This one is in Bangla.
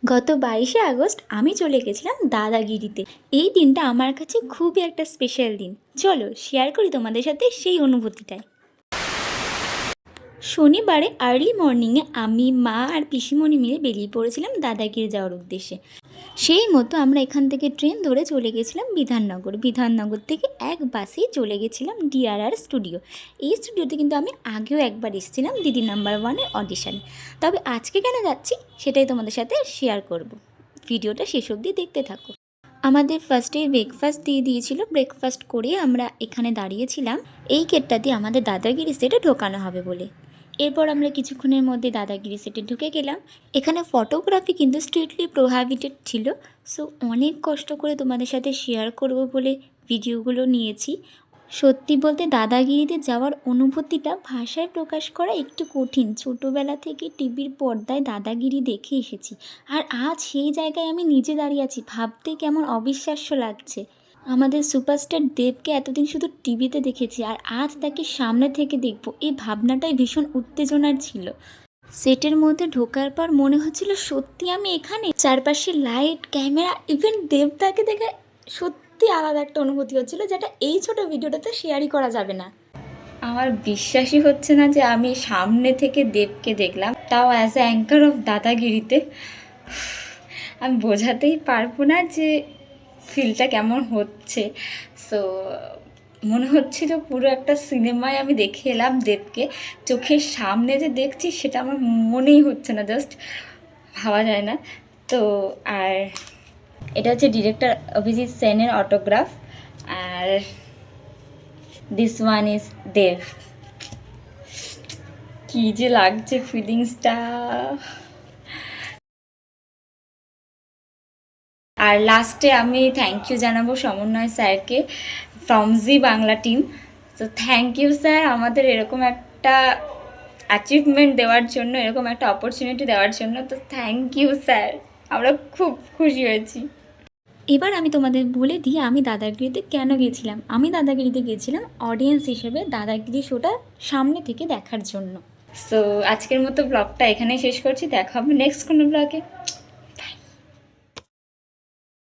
গত 22শে আগস্ট আমি চলে গেছিলাম দাদাগিরিতে। এই দিনটা আমার কাছে খুবই একটা স্পেশাল দিন। চলো শেয়ার করি তোমাদের সাথে সেই অনুভূতিটাই। শনিবারে আর্লি মর্নিংয়ে আমি, মা আর পিসিমণি মিলে বেরিয়ে পড়েছিলাম দাদাগিরি যাওয়ার উদ্দেশ্যে। সেই মতো আমরা এখান থেকে ট্রেন ধরে চলে গেছিলাম বিধাননগর। বিধাননগর থেকে এক বাসেই চলে গেছিলাম ডিআরআর স্টুডিও। এই স্টুডিওতে কিন্তু আমি আগেও একবার এসেছিলাম দিদি নাম্বার 1-এর অডিশানে। তবে আজকে কেন যাচ্ছি সেটাই তোমাদের সাথে শেয়ার করব। ভিডিওটা শেষ অবধি দেখতে থাকো। আমাদের ফার্স্টে ব্রেকফাস্ট দিয়ে দিয়েছিল। ব্রেকফাস্ট করে আমরা এখানে দাঁড়িয়েছিলাম এই গেটটা দিয়ে আমাদের দাদাগিরি সেটে ঢোকানো হবে বলে। এরপর আমরা কিছুক্ষণের মধ্যে দাদাগিরি সেটে ঢুকে গেলাম। এখানে ফটোগ্রাফি কিন্তু স্ট্রিক্টলি প্রোহাবিটেড ছিল। সো অনেক কষ্ট করে তোমাদের সাথে শেয়ার করব বলে ভিডিওগুলো নিয়েছি। সত্যি বলতে দাদাগিরিতে যাওয়ার অনুভূতিটা ভাষায় প্রকাশ করা একটু কঠিন। ছোটোবেলা থেকে টিভির পর্দায় দাদাগিরি দেখে এসেছি, আর আজ সেই জায়গায় আমি নিজে দাঁড়িয়ে আছি। ভাবতে কেমন অবিশ্বাস্য লাগছে। আমাদের সুপারস্টার দেবকে এতদিন শুধু টিভিতে দেখেছি, আর আজ তাকে সামনে থেকে দেখব, এই ভাবনাটাই ভীষণ উত্তেজনার ছিল। সেটের মধ্যে ঢোকার পর মনে হচ্ছিল সত্যি আমি এখানে। চারপাশে লাইট, ক্যামেরা, ইভেন দেবতাকে দেখে সত্যি আলাদা একটা অনুভূতি হচ্ছিল, যেটা এই ছোট ভিডিওটাতে শেয়ারই করা যাবে না। আমার বিশ্বাসই হচ্ছে না যে আমি সামনে থেকে দেবকে দেখলাম, তাও অ্যাজ এ অ্যাঙ্কার অফ দাদাগিরিতে। আমি বোঝাতেই পারবো না যে ফিলটা কেমন হচ্ছে। সো মনে হচ্ছিল পুরো একটা সিনেমায় আমি দেখে এলাম দেবকে। চোখের সামনে যে দেখছি সেটা আমার মনেই হচ্ছে না, জাস্ট ভাবা যায় না। তো আর এটা হচ্ছে ডিরেক্টর অভিজিৎ সেনের অটোগ্রাফ, আর দিস ওয়ান ইজ দেব। কী যে লাগছে ফিলিংসটা। আর লাস্টে আমি থ্যাংক ইউ জানাবো সমন্বয় স্যারকে ফ্রম জি বাংলা টিম। তো থ্যাংক ইউ স্যার, আমাদের এরকম একটা অ্যাচিভমেন্ট দেওয়ার জন্য, এরকম একটা অপরচুনিটি দেওয়ার জন্য। তো থ্যাংক ইউ স্যার, আমরা খুব খুশি হয়েছি। এবার আমি তোমাদের বলে দিই আমি দাদাগিরিতে কেন গিয়েছিলাম। আমি দাদাগিরিতে গিয়েছিলাম অডিয়েন্স হিসেবে দাদাগিরি শোটা সামনে থেকে দেখার জন্য। সো আজকের মতো ব্লগটা এখানেই শেষ করছি। দেখা হবে নেক্সট কোনো ব্লগে।